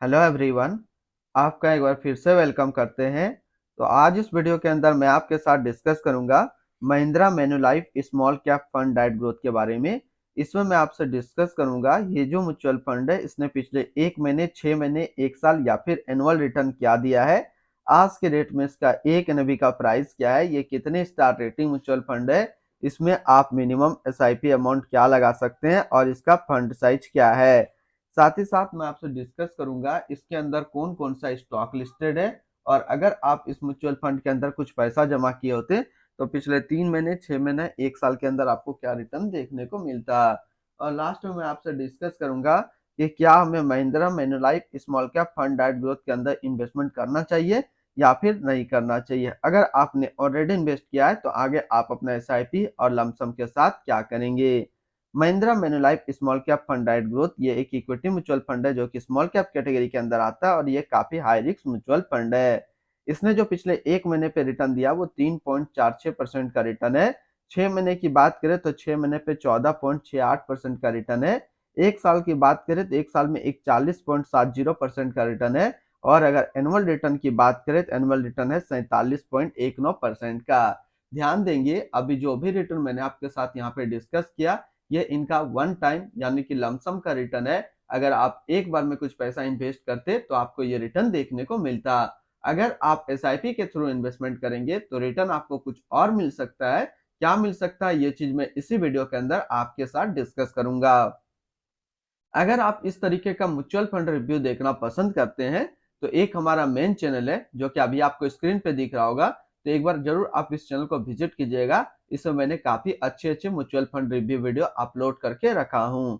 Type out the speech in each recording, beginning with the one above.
Hello everyone. आपका एक बार फिर से वेलकम करते हैं। तो आज इस वीडियो के अंदर मैं आपके साथ डिस्कस करूंगा Mahindra Manulife small cap fund डाइट ग्रोथ के बारे में। इसमें मैं आपसे डिस्कस करूंगा ये जो म्यूचुअल फंड है इसने पिछले 1 महीने, 6 महीने, 1 साल या फिर एनुअल रिटर्न क्या दिया है। आज के डेट में इसका एक एनएवी का प्राइस क्या है, ये कितने स्टार रेटिंग म्यूचुअल फंड है, इसमें आप मिनिमम एसआईपी अमाउंट क्या लगा सकते हैं और इसका फंड साइज क्या है। साथ ही साथ मैं आपसे डिस्कस करूंगा इसके अंदर कौन कौन सा स्टॉक लिस्टेड है, और अगर आप इस म्यूचुअल फंड के अंदर कुछ पैसा जमा किए होते तो पिछले 3 महीने, 6 महीने, 1 साल के अंदर आपको क्या रिटर्न देखने को मिलता। और लास्ट में मैं आपसे डिस्कस करूंगा कि क्या हमें Mahindra Manulife small cap fund डाइट ग्रोथ के अंदर इन्वेस्टमेंट करना चाहिए या फिर नहीं करना चाहिए। अगर आपने ऑलरेडी इन्वेस्ट किया है तो आगे आप अपना एसआईपी और लमसम के साथ क्या करेंगे। Mahindra Manulife small cap fund डाइट ग्रोथ ये एक इक्विटी म्यूचुअल फंड है जो कि स्मॉल कैप कैटेगरी के अंदर आता है और ये काफी हाई रिस्क म्यूचुअल फंड है। इसने जो पिछले 1 महीने पे रिटर्न दिया वो 3.46% का रिटर्न है। 6 महीने की बात करें तो 6 महीने पे 14.68% का रिटर्न है। 1 साल की बात करें तो 1 साल में 41.70% का रिटर्न है। और अगर एनुअल रिटर्न की बात करें तो एनुअल रिटर्न है 47.19% का। ध्यान देंगे अभी जो भी रिटर्न मैंने आपके साथ यहाँ पे डिस्कस किया ये इनका वन टाइम यानी कि लमसम का रिटर्न है। अगर आप एक बार में कुछ पैसा इन्वेस्ट करते तो आपको ये रिटर्न देखने को मिलता। अगर आप एसआईपी के थ्रू इन्वेस्टमेंट करेंगे तो रिटर्न आपको कुछ और मिल सकता है। क्या मिल सकता है ये चीज मैं इसी वीडियो के अंदर आपके साथ डिस्कस करूंगा। अगर आप इस तरीके का म्यूचुअल फंड रिव्यू देखना पसंद करते हैं तो एक हमारा मेन चैनल है जो कि अभी आपको स्क्रीन पे दिख रहा होगा, तो एक बार जरूर आप इस चैनल को विजिट कीजिएगा। इसमें मैंने काफी अच्छे अच्छे mutual fund review video upload करके रखा हूँ।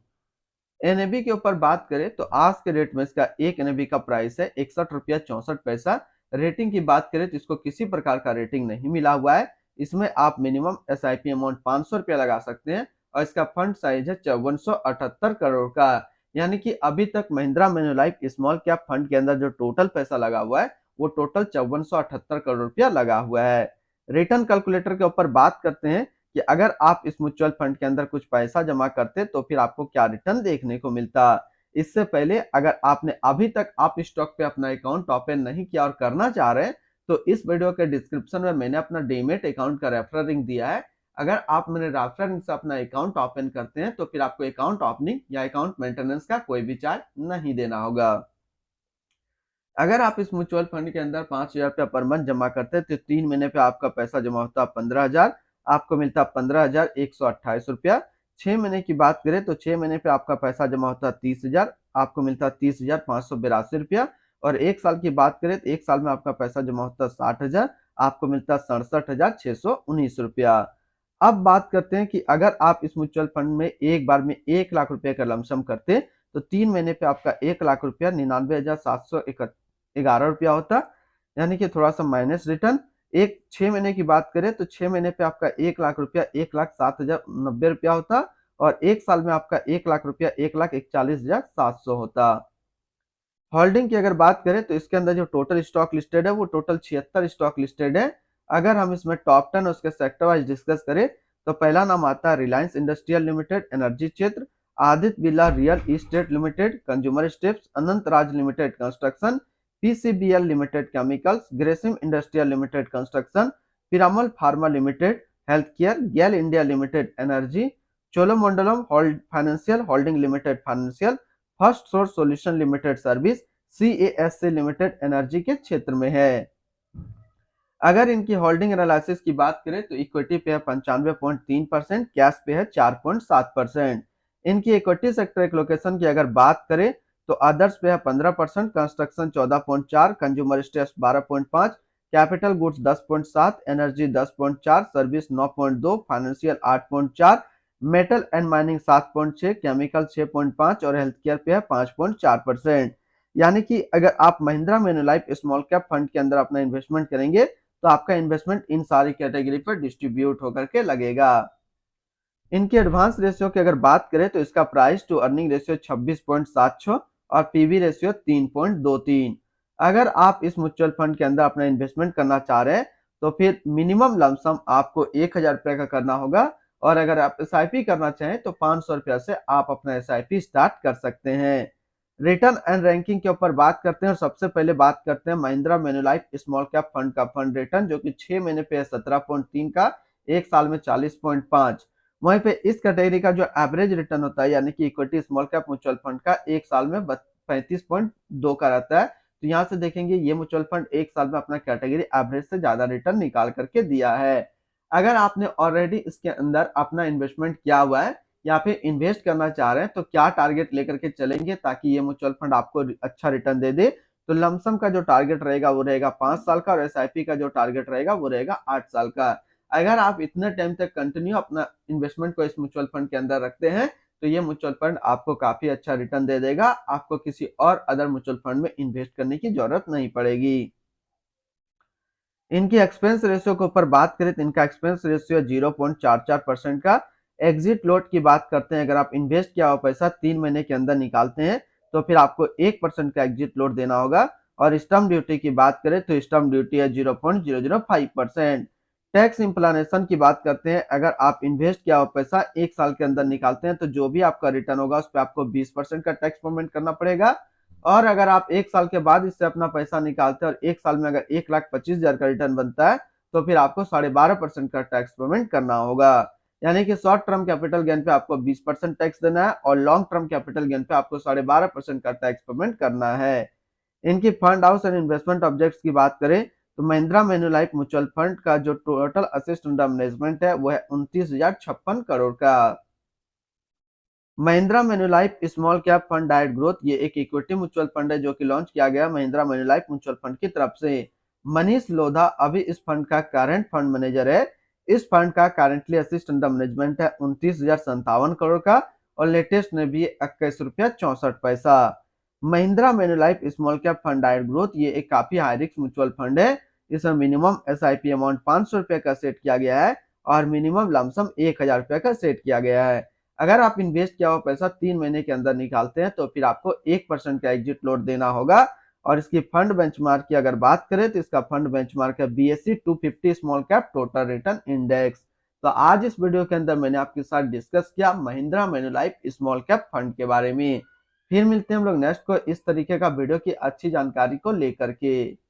एनएबी के ऊपर बात करें तो आज के रेट में इसका एक एनएबी का प्राइस है 61 रुपया 64 पैसा। रेटिंग की बात करें तो इसको किसी प्रकार का रेटिंग नहीं मिला हुआ है। इसमें आप मिनिमम एसआईपी अमाउंट 500 रुपया लगा सकते हैं और इसका फंड साइज है 5478 करोड़ का। यानी कि अभी तक Mahindra Manulife small cap fund के अंदर जो टोटल पैसा लगा हुआ है वो टोटल 5478 करोड़ रुपया लगा हुआ है। रिटर्न कैलकुलेटर के ऊपर बात करते हैं कि अगर आप इस म्यूचुअल फंड के अंदर कुछ पैसा जमा करते तो फिर आपको क्या रिटर्न देखने को मिलता। इससे पहले अगर आपने अभी तक आप स्टॉक पे अपना अकाउंट ओपन नहीं किया और करना चाह रहे हैं तो इस वीडियो के डिस्क्रिप्शन में मैंने अपना डीमेट अकाउंट का रेफरल लिंक दिया है। अगर आप मेरे रेफरल लिंक से अपना अकाउंट ओपन करते हैं तो फिर आपको अकाउंट ओपनिंग या अकाउंट मेंटेनेंस का कोई भी चार्ज नहीं देना होगा। अगर आप इस म्यूचुअल फंड के अंदर 5,000 रुपया पर मंथ जमा करते हैं तो 3 महीने पे आपका पैसा जमा होता है 15,000, आपको मिलता है 15,128 रुपया। 6 महीने की बात करें तो 6 महीने पे आपका पैसा जमा होता है 30,000, आपको मिलता है 30,582 रुपया। और 1 साल की बात करें तो 1 साल में आपका पैसा जमा होता है 60,000, आपको मिलता है 67,619 रुपया। अब बात करते हैं कि अगर आप इस म्यूचुअल फंड में एक बार में 1 लाख रुपए का लमसम करते तो 3 महीने पे आपका 1 लाख रुपया 99,711 रुपया होता। यानी कि थोड़ा सा माइनस रिटर्न। एक 6 महीने की बात करें तो 6 महीने पे आपका 1 लाख रुपया 1,07,090 रुपया होता। और 1 साल में आपका 1 लाख रुपया 1,41,700 होता। होल्डिंग की अगर बात करें तो इसके अंदर जो टोटल स्टॉक लिस्टेड है वो टोटल 76 स्टॉक लिस्टेड है। अगर हम इसमें टॉप 10 उसके सेक्टर वाइज डिस्कस करें तो पहला नाम आता है रिलायंस इंडस्ट्रियल लिमिटेड एनर्जी क्षेत्र, Aditya Birla real estate limited consumer staples, Anant Raj limited construction, PCBL limited chemicals, Grasim industrial limited construction, Piramal pharma limited health care, GAIL India limited energy, Cholamandalam financial holding limited financial, first source solution limited service, CESC limited energy के क्षेत्र में है। अगर इनकी holding analysis की बात करें तो इक्विटी पे है 95.3%, कैश पे है 4.7%। इनकी इक्विटी सेक्टर एलोकेशन की अगर बात करें तो अदर्स पे है 15%, construction 14.4, consumer steps 12.5, capital goods 10.7, energy 10.4, service 9.2, financial 8.4, metal and mining 7.6, chemical 6.5 और हेल्थ केयर पे है 5.4%। यानी कि अगर आप Mahindra Manulife small cap fund के अंदर अपना इन्वेस्टमेंट करेंगे तो आपका इन्वेस्टमेंट इन सारी कैटेगरी पर डिस्ट्रीब्यूट होकर के लगेगा। इनके एडवांस रेशियो की अगर बात करें तो इसका प्राइस टू अर्निंग रेशियो 26.76 और पीवी रेशियो 3.23। अगर आप इस म्यूचुअल फंड के अंदर अपना इन्वेस्टमेंट करना चाह रहे हैं तो फिर मिनिमम लमसम आपको 1,000 रुपए का करना होगा। और अगर आप एसआईपी करना चाहें तो 500 रुपया से आप अपना एसआईपी स्टार्ट कर सकते हैं। रिटर्न एंड रैंकिंग के ऊपर बात करते हैं और सबसे पहले बात करते हैं Mahindra Manulife small cap fund का फंड रिटर्न, जो कि 6 महीने पे है 17.3 का, एक साल में 40.5। वहीं पे इस कैटेगरी का जो एवरेज रिटर्न होता है यानी कि equity small cap mutual fund का एक साल में 35.2 का रहता है। तो यहाँ से देखेंगे ये म्यूचुअल फंड एक साल में अपना कैटेगरी एवरेज से ज्यादा रिटर्न निकाल करके दिया है। अगर आपने ऑलरेडी इसके अंदर अपना इन्वेस्टमेंट किया हुआ है या फिर इन्वेस्ट करना चाह रहे हैं तो क्या टारगेट लेकर के चलेंगे ताकि ये म्यूचुअल फंड आपको अच्छा रिटर्न दे दे? तो लमसम का जो टारगेट रहेगा वो रहेगा 5 साल का और एसआईपी का जो टारगेट रहेगा वो रहेगा 8 साल का। अगर आप इतने टाइम तक कंटिन्यू अपना इन्वेस्टमेंट को इस म्यूचुअल फंड के अंदर रखते हैं तो ये म्यूचुअल फंड आपको काफी अच्छा रिटर्न दे देगा, आपको किसी और अदर म्यूचुअल फंड में इन्वेस्ट करने की जरूरत नहीं पड़ेगी। इनकी एक्सपेंस रेशियो के ऊपर बात करें तो इनका एक्सपेंस रेशियो 0.44% का। एग्जिट लोड की बात करते हैं, अगर आप इन्वेस्ट किया हुआ पैसा 3 महीने के अंदर निकालते हैं तो फिर आपको 1% का एग्जिट लोड देना होगा। और स्टम्प ड्यूटी की बात करें तो स्टम्प ड्यूटी है 0.005%। टैक्स इम्प्लानेशन की बात करते हैं, अगर आप इन्वेस्ट किया हुआ पैसा 1 साल के अंदर निकालते हैं तो जो भी आपका रिटर्न होगा उस पर आपको 20% का टैक्स पेमेंट करना पड़ेगा। और अगर आप 1 साल के बाद इससे अपना पैसा निकालते हैं और 1 साल में अगर 1,25,000 का रिटर्न बनता है तो फिर आपको 12.5% का टैक्स पेमेंट करना होगा। यानी कि शॉर्ट टर्म कैपिटल गेन पे आपको 20% टैक्स देना है और लॉन्ग टर्म कैपिटल गेन पे आपको 12.5% का टैक्स पेमेंट करना है। इनकी fund house and investment objects की बात करें तो महिंद्रा मैन्युलाइफ म्यूचुअल फंड का जो टोटल असेट्स अंडर मैनेजमेंट है वो है 29,056 करोड़ का। Mahindra Manulife small cap fund direct growth ये एक इक्विटी म्यूचुअल फंड है जो कि लॉन्च किया गया महिंद्रा मैन्युलाइफ म्यूचुअल फंड की तरफ से। मनीष लोधा अभी इस फंड का करंट फंड मैनेजर है। इस फंड का करंटली असिस्ट अंडर मैनेजमेंट है 29,057 करोड़ का और लेटेस्ट में भी 21 रुपया 64 पैसा। Mahindra Manulife small cap fund direct growth ये एक काफी हाई रिस्क म्यूचुअल फंड है। इसमें मिनिमम एसआईपी अमाउंट 500 रुपए का सेट किया गया है और मिनिमम लमसम 1,000 रुपए का सेट किया गया है। अगर आप इन्वेस्ट किया हुआ पैसा 3 महीने के अंदर निकालते हैं तो फिर आपको 1% का एग्जिट लोड देना होगा। और इसकी फंड बेंचमार्क की अगर बात करें तो इसका फंड बेंचमार्क है BSE 250 small cap total return index. तो आज इस वीडियो के अंदर मैंने आपके साथ डिस्कस किया Mahindra Manulife small cap fund के बारे में। फिर मिलते हैं हम लोग नेक्स्ट को इस तरीके का वीडियो की अच्छी जानकारी को लेकर के।